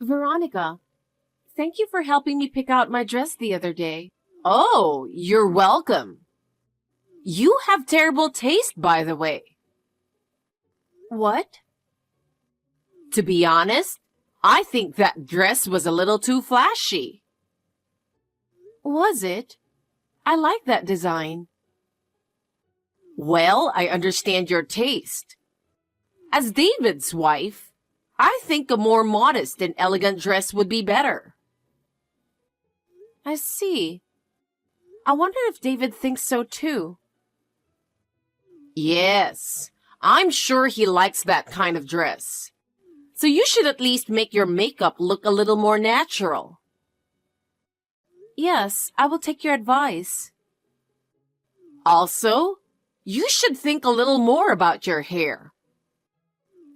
Veronica, thank you for helping me pick out my dress the other day. Oh, you're welcome. You have terrible taste, by the way. What? To be honest, I think that dress was a little too flashy. Was it? I like that design. Well, I understand your taste. As David's wife, I think a more modest and elegant dress would be better. I see. I wonder if David thinks so too. Yes, I'm sure he likes that kind of dress. So you should at least make your makeup look a little more natural. Yes, I will take your advice. Also, you should think a little more about your hair.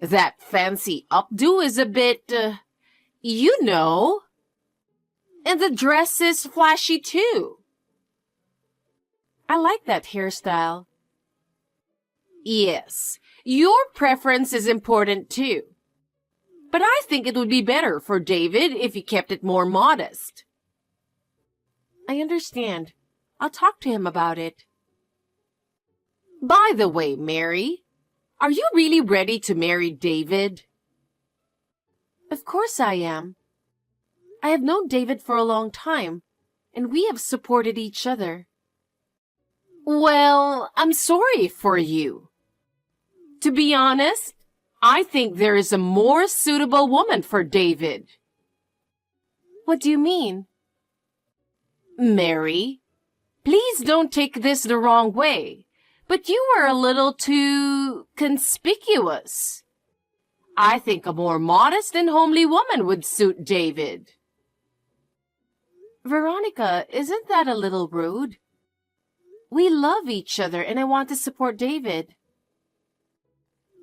That fancy updo is a bit, you know. And the dress is flashy too. I like that hairstyle. Yes, your preference is important too. But I think it would be better for David if he kept it more modest. I understand. I'll talk to him about it. By the way, Mary, are you really ready to marry David? Of course I am. I have known David for a long time, and we have supported each other. Well, I'm sorry for you. To be honest, I think there is a more suitable woman for David. What do you mean? Mary, please don't take this the wrong way, but you are a little too conspicuous. I think a more modest and homely woman would suit David. Veronica, isn't that a little rude? We love each other and I want to support David.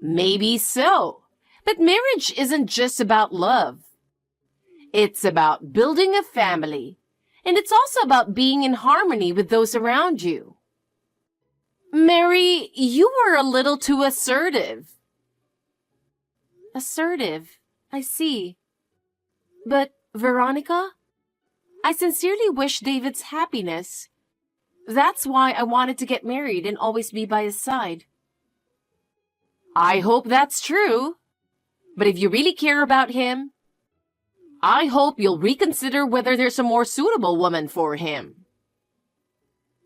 Maybe so, but marriage isn't just about love. It's about building a family, and it's also about being in harmony with those around you. Mary, you are a little too assertive. Assertive, I see. But, Veronica, I sincerely wish David's happiness. That's why I wanted to get married and always be by his side. I hope that's true. But if you really care about him, I hope you'll reconsider whether there's a more suitable woman for him.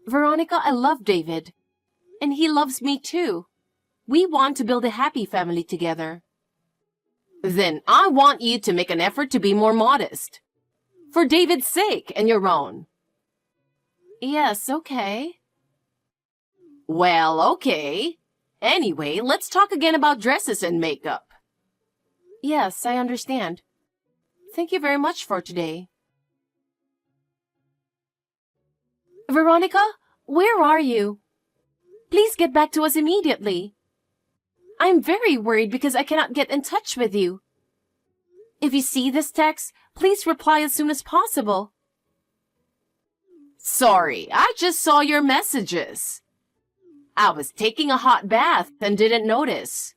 Veronica, I love David. And he loves me too. We want to build a happy family together. Then I want you to make an effort to be more modest. For David's sake and your own. Yes, okay. Well, okay. Anyway, let's talk again about dresses and makeup. Yes, I understand. Thank you very much for today. Veronica, where are you? Please get back to us immediately. I'm very worried because I cannot get in touch with you. If you see this text, please reply as soon as possible. Sorry, I just saw your messages. I was taking a hot bath and didn't notice.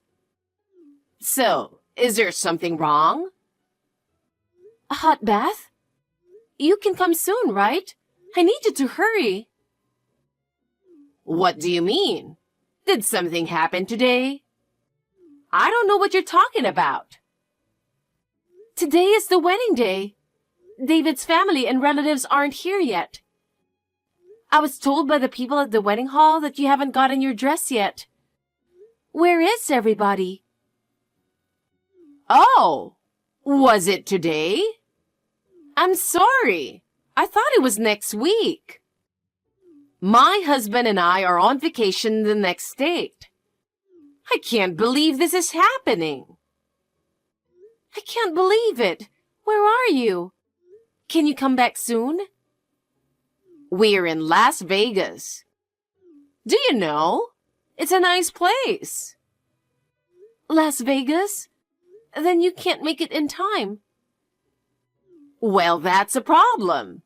So, is there something wrong? A hot bath? You can come soon, right? I need you to hurry. What do you mean? Did something happen today? I don't know what you're talking about. Today is the wedding day. David's family and relatives aren't here yet. I was told by the people at the wedding hall that you haven't gotten your dress yet. Where is everybody? Oh, was it today? I'm sorry. I thought it was next week. My husband and I are on vacation in the next state. I can't believe this is happening. I can't believe it. Where are you? Can you come back soon? We're in Las Vegas. Do you know? It's a nice place. Las Vegas? Then you can't make it in time. Well, that's a problem.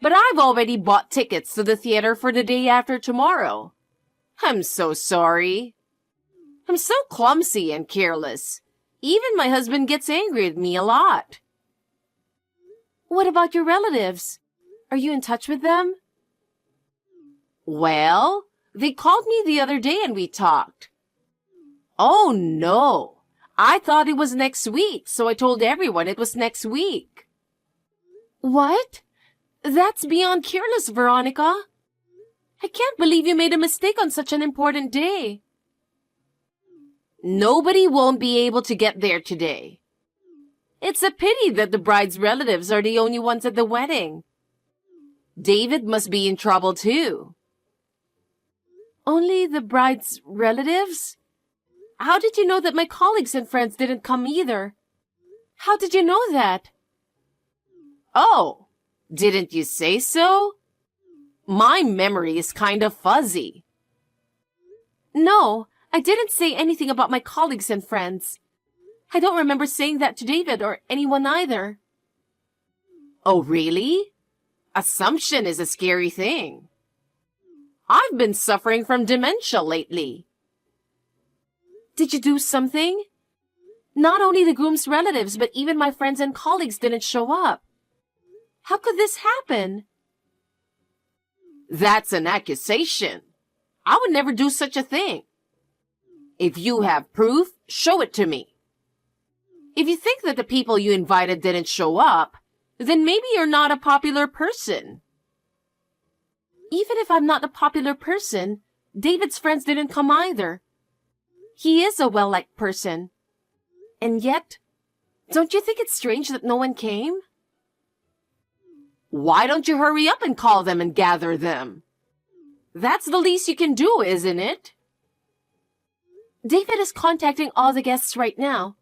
But I've already bought tickets to the theater for the day after tomorrow. I'm so sorry. I'm so clumsy and careless. Even my husband gets angry at me a lot. What about your relatives? Are you in touch with them? Well, they called me the other day and we talked. Oh no, I thought it was next week, so I told everyone it was next week. What? That's beyond careless, Veronica. I can't believe you made a mistake on such an important day. Nobody won't be able to get there today. It's a pity that the bride's relatives are the only ones at the wedding. David must be in trouble too. Only the bride's relatives? How did you know that my colleagues and friends didn't come either? How did you know that? Oh, didn't you say so? My memory is kind of fuzzy. No, I didn't say anything about my colleagues and friends. I don't remember saying that to David or anyone either. Oh, really? Assumption is a scary thing. I've been suffering from dementia lately. Did you do something? Not only the groom's relatives, but even my friends and colleagues didn't show up. How could this happen? That's an accusation. I would never do such a thing. If you have proof, show it to me. If you think that the people you invited didn't show up, then maybe you're not a popular person. Even if I'm not a popular person, David's friends didn't come either. He is a well-liked person. And yet, don't you think it's strange that no one came? Why don't you hurry up and call them and gather them? That's the least you can do, isn't it? David is contacting all the guests right now.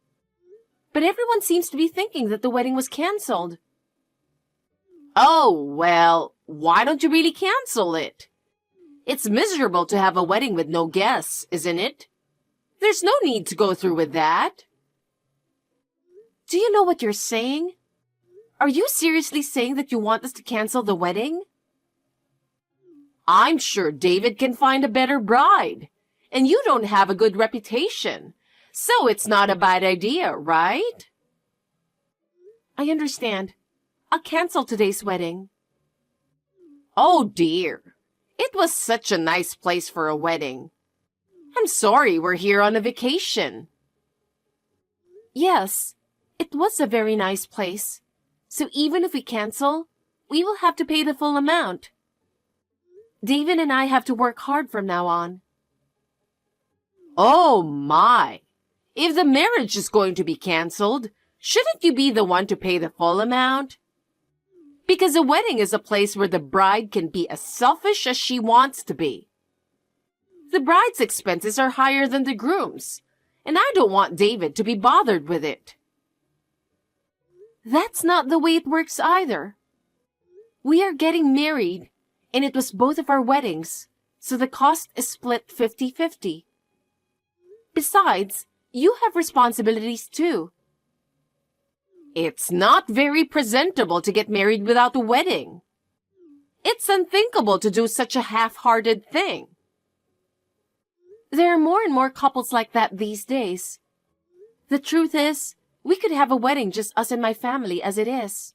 But everyone seems to be thinking that the wedding was canceled. Oh, well, why don't you really cancel it? It's miserable to have a wedding with no guests, isn't it? There's no need to go through with that. Do you know what you're saying? Are you seriously saying that you want us to cancel the wedding? I'm sure David can find a better bride, and you don't have a good reputation, so it's not a bad idea, right? I understand. I'll cancel today's wedding. Oh dear, it was such a nice place for a wedding. I'm sorry we're here on a vacation. Yes, it was a very nice place. So even if we cancel, we will have to pay the full amount. David and I have to work hard from now on. Oh my! If the marriage is going to be canceled, shouldn't you be the one to pay the full amount? Because a wedding is a place where the bride can be as selfish as she wants to be. The bride's expenses are higher than the groom's, and I don't want David to be bothered with it. That's not the way it works either. We are getting married, and it was both of our weddings, so the cost is split 50-50. Besides, you have responsibilities too. It's not very presentable to get married without a wedding. It's unthinkable to do such a half-hearted thing. There are more and more couples like that these days. The truth is, we could have a wedding just us and my family as it is.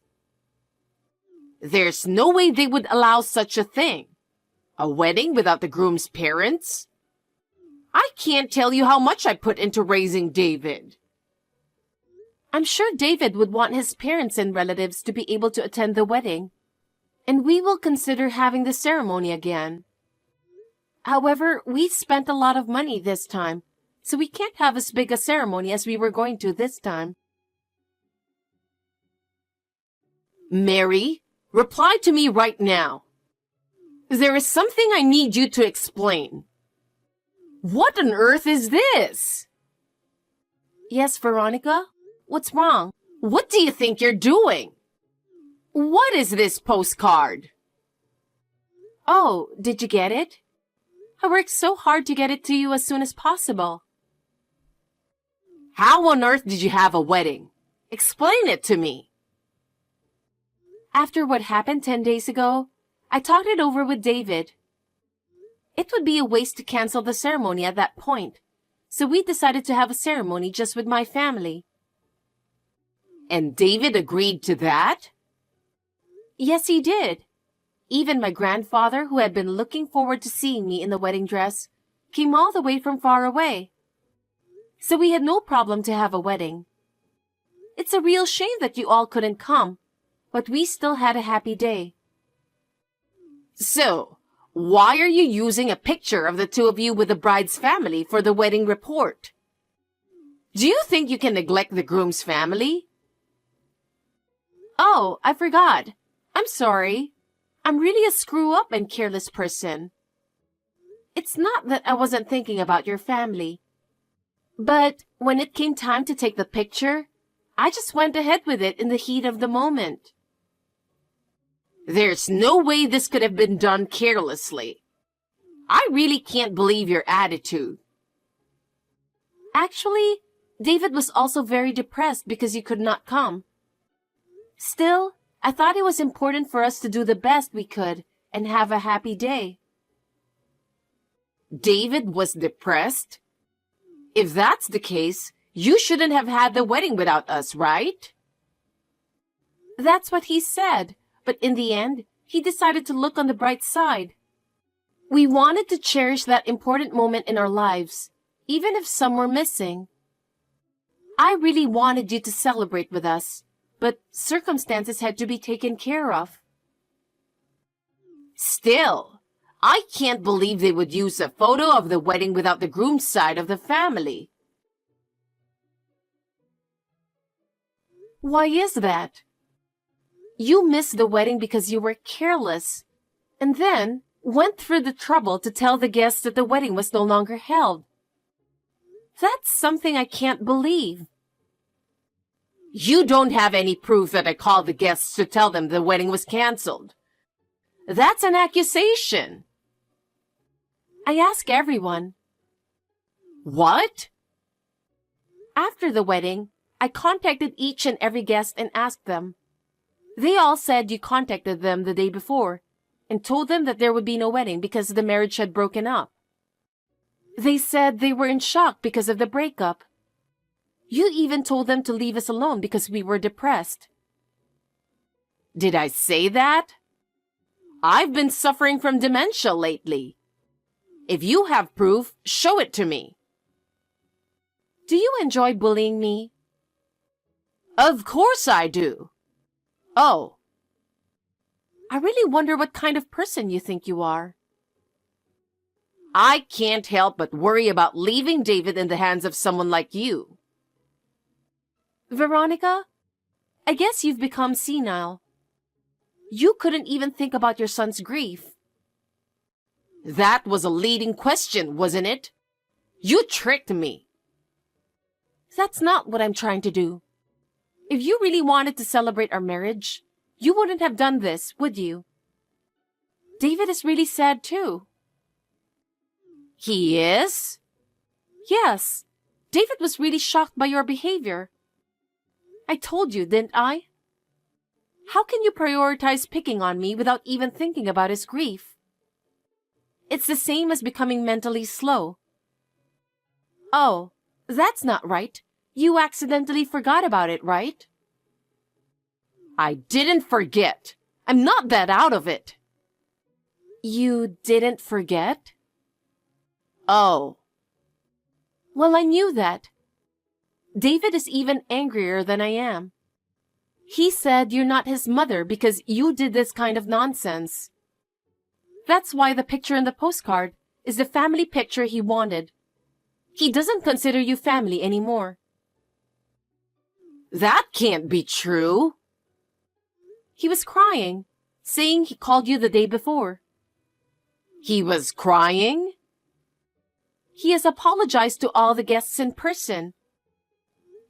There's no way they would allow such a thing. A wedding without the groom's parents? I can't tell you how much I put into raising David. I'm sure David would want his parents and relatives to be able to attend the wedding, and we will consider having the ceremony again. However, we spent a lot of money this time, so we can't have as big a ceremony as we were going to this time. Mary, reply to me right now. There is something I need you to explain. What on earth is this? Yes, Veronica? What's wrong? What do you think you're doing? What is this postcard? Oh, did you get it? I worked so hard to get it to you as soon as possible. How on earth did you have a wedding? Explain it to me. After what happened 10 days ago, I talked it over with David. It would be a waste to cancel the ceremony at that point, so we decided to have a ceremony just with my family. And David agreed to that? Yes, he did. Even my grandfather, who had been looking forward to seeing me in the wedding dress, came all the way from far away. So we had no problem to have a wedding. It's a real shame that you all couldn't come, but we still had a happy day. So, why are you using a picture of the two of you with the bride's family for the wedding report? Do you think you can neglect the groom's family? Oh, I forgot. I'm sorry. I'm really a screw-up and careless person. It's not that I wasn't thinking about your family. But when it came time to take the picture, I just went ahead with it in the heat of the moment. There's no way this could have been done carelessly. I really can't believe your attitude. Actually, David was also very depressed because you could not come. Still, I thought it was important for us to do the best we could and have a happy day. David was depressed? If that's the case, you shouldn't have had the wedding without us, right? That's what he said, but in the end, he decided to look on the bright side. We wanted to cherish that important moment in our lives, even if some were missing. I really wanted you to celebrate with us, but circumstances had to be taken care of. Still, I can't believe they would use a photo of the wedding without the groom's side of the family. Why is that? You missed the wedding because you were careless, and then went through the trouble to tell the guests that the wedding was no longer held. That's something I can't believe. You don't have any proof that I called the guests to tell them the wedding was canceled. That's an accusation. I asked everyone. What? After the wedding, I contacted each and every guest and asked them. They all said you contacted them the day before and told them that there would be no wedding because the marriage had broken up. They said they were in shock because of the breakup. You even told them to leave us alone because we were depressed. Did I say that? I've been suffering from dementia lately. If you have proof, show it to me. Do you enjoy bullying me? Of course I do. Oh. I really wonder what kind of person you think you are. I can't help but worry about leaving David in the hands of someone like you. Veronica, I guess you've become senile. You couldn't even think about your son's grief. That was a leading question, wasn't it? You tricked me. That's not what I'm trying to do. If you really wanted to celebrate our marriage, you wouldn't have done this, would you? David is really sad too. He is? Yes. David was really shocked by your behavior. I told you, didn't I? How can you prioritize picking on me without even thinking about his grief? It's the same as becoming mentally slow. Oh, that's not right. You accidentally forgot about it, right? I didn't forget. I'm not that out of it. You didn't forget? Oh. Well, I knew that. David is even angrier than I am. He said you're not his mother because you did this kind of nonsense. That's why the picture in the postcard is the family picture he wanted. He doesn't consider you family anymore. That can't be true. He was crying, saying he called you the day before. He was crying? He has apologized to all the guests in person.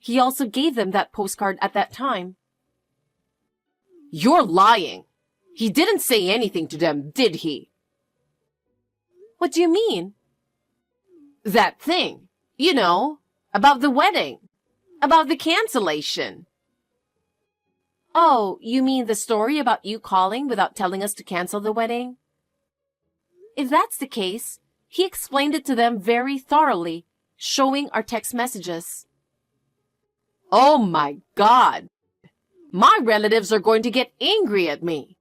He also gave them that postcard at that time. You're lying. He didn't say anything to them, did he? What do you mean? That thing, you know, about the wedding, about the cancellation. Oh, you mean the story about you calling without telling us to cancel the wedding? If that's the case, he explained it to them very thoroughly, showing our text messages. Oh my God! My relatives are going to get angry at me.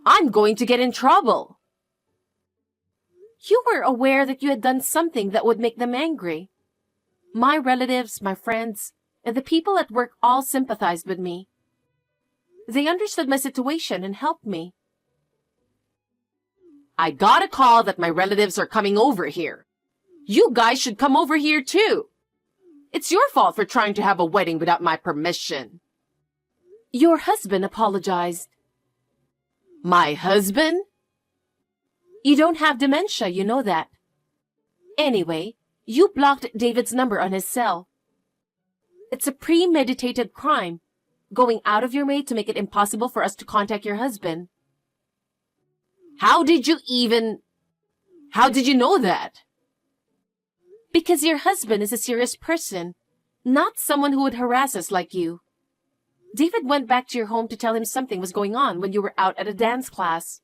I'm going to get in trouble. You were aware that you had done something that would make them angry. My relatives, my friends, and the people at work all sympathized with me. They understood my situation and helped me. I got a call that my relatives are coming over here. You guys should come over here too. It's your fault for trying to have a wedding without my permission. Your husband apologized. My husband? You don't have dementia, you know that. Anyway, you blocked David's number on his cell. It's a premeditated crime, going out of your way to make it impossible for us to contact your husband. How did you know that? Because your husband is a serious person, not someone who would harass us like you. David went back to your home to tell him something was going on when you were out at a dance class.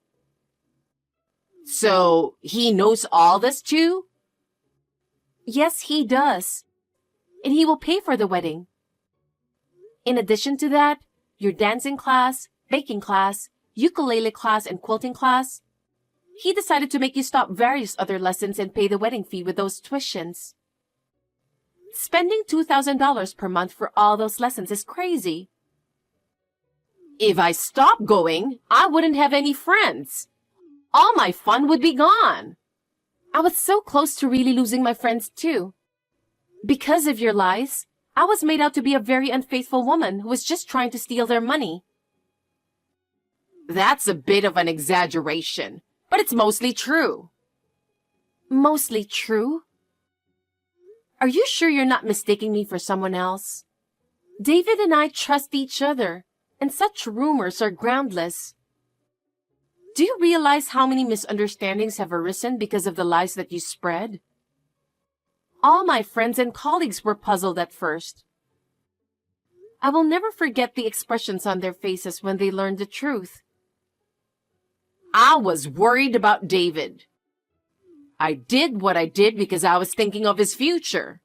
So, he knows all this too? Yes, he does. And he will pay for the wedding. In addition to that, your dancing class, baking class, ukulele class, and quilting class, he decided to make you stop various other lessons and pay the wedding fee with those tuitions. Spending $2,000 per month for all those lessons is crazy. If I stopped going, I wouldn't have any friends. All my fun would be gone. I was so close to really losing my friends too. Because of your lies, I was made out to be a very unfaithful woman who was just trying to steal their money. That's a bit of an exaggeration, but it's mostly true. Mostly true? Are you sure you're not mistaking me for someone else? David and I trust each other, and such rumors are groundless. Do you realize how many misunderstandings have arisen because of the lies that you spread? All my friends and colleagues were puzzled at first. I will never forget the expressions on their faces when they learned the truth. I was worried about David. I did what I did because I was thinking of his future.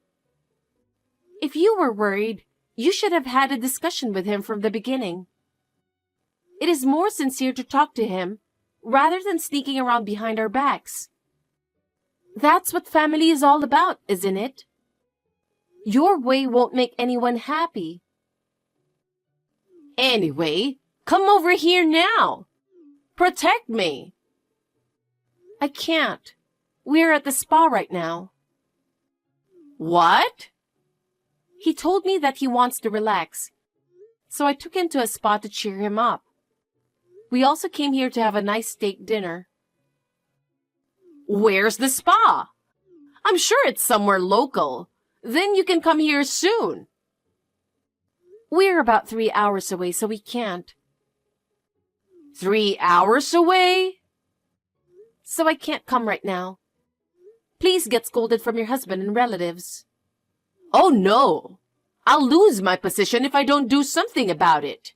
If you were worried, you should have had a discussion with him from the beginning. It is more sincere to talk to him rather than sneaking around behind our backs. That's what family is all about, isn't it? Your way won't make anyone happy. Anyway, come over here now. Protect me. I can't. We're at the spa right now. What? He told me that he wants to relax, so I took him to a spa to cheer him up. We also came here to have a nice steak dinner. Where's the spa? I'm sure it's somewhere local. Then you can come here soon. We're about 3 hours away, so we can't. 3 hours away? So I can't come right now. Please get scolded from your husband and relatives. Oh no! I'll lose my position if I don't do something about it.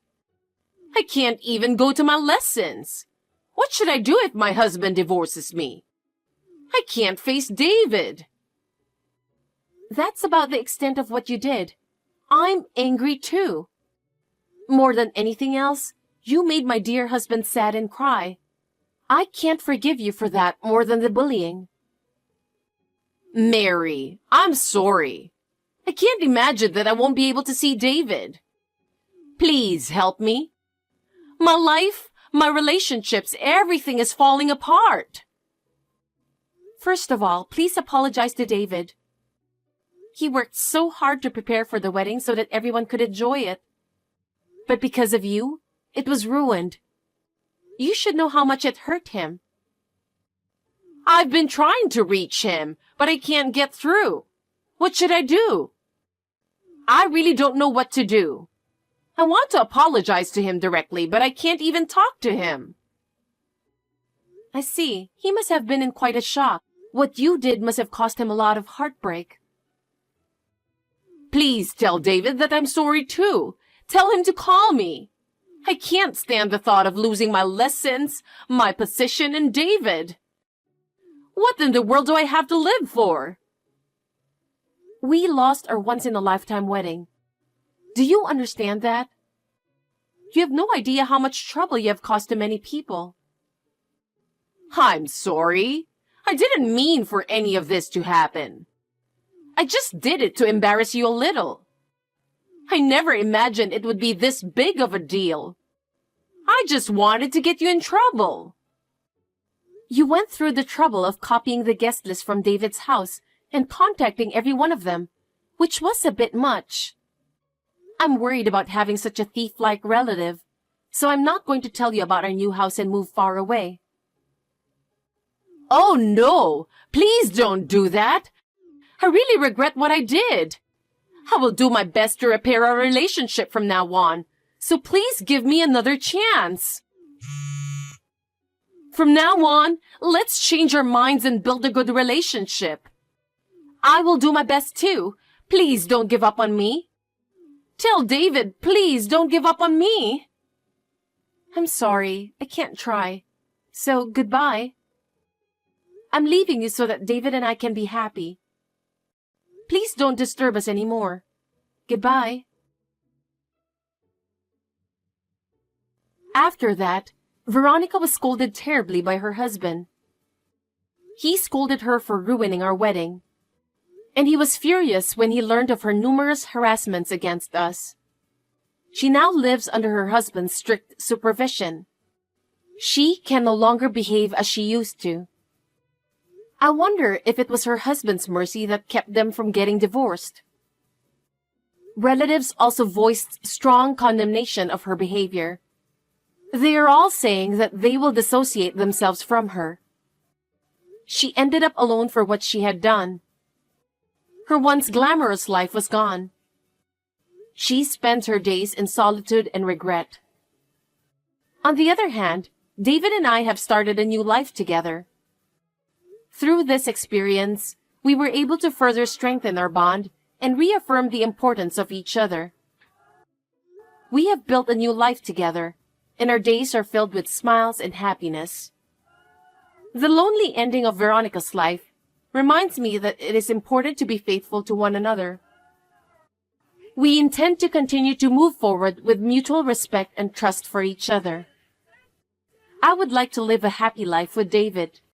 I can't even go to my lessons. What should I do if my husband divorces me? I can't face David. That's about the extent of what you did. I'm angry too. More than anything else, you made my dear husband sad and cry. I can't forgive you for that more than the bullying. Mary, I'm sorry. I can't imagine that I won't be able to see David. Please help me. My life, my relationships, everything is falling apart. First of all, please apologize to David. He worked so hard to prepare for the wedding so that everyone could enjoy it. But because of you, it was ruined. You should know how much it hurt him. I've been trying to reach him, but I can't get through. What should I do? I really don't know what to do. I want to apologize to him directly, but I can't even talk to him. I see. He must have been in quite a shock. What you did must have cost him a lot of heartbreak. Please tell David that I'm sorry too. Tell him to call me. I can't stand the thought of losing my lessons, my position, and David. What in the world do I have to live for? We lost our once-in-a-lifetime wedding. Do you understand that? You have no idea how much trouble you have caused to many people. I'm sorry. I didn't mean for any of this to happen. I just did it to embarrass you a little. I never imagined it would be this big of a deal. I just wanted to get you in trouble. You went through the trouble of copying the guest list from David's house and contacting every one of them, which was a bit much. I'm worried about having such a thief-like relative, so I'm not going to tell you about our new house and move far away. Oh no! Please don't do that! I really regret what I did. I will do my best to repair our relationship from now on, so please give me another chance. From now on, let's change our minds and build a good relationship. I will do my best too. Please don't give up on me. Tell David, please don't give up on me. I'm sorry, I can't try. So, goodbye. I'm leaving you so that David and I can be happy. Please don't disturb us anymore. Goodbye. After that, Veronica was scolded terribly by her husband. He scolded her for ruining our wedding, and he was furious when he learned of her numerous harassments against us. She now lives under her husband's strict supervision. She can no longer behave as she used to. I wonder if it was her husband's mercy that kept them from getting divorced. Relatives also voiced strong condemnation of her behavior. They are all saying that they will dissociate themselves from her. She ended up alone for what she had done. Her once glamorous life was gone. She spends her days in solitude and regret. On the other hand, David and I have started a new life together. Through this experience, we were able to further strengthen our bond and reaffirm the importance of each other. We have built a new life together, and our days are filled with smiles and happiness. The lonely ending of Veronica's life reminds me that it is important to be faithful to one another. We intend to continue to move forward with mutual respect and trust for each other. I would like to live a happy life with David.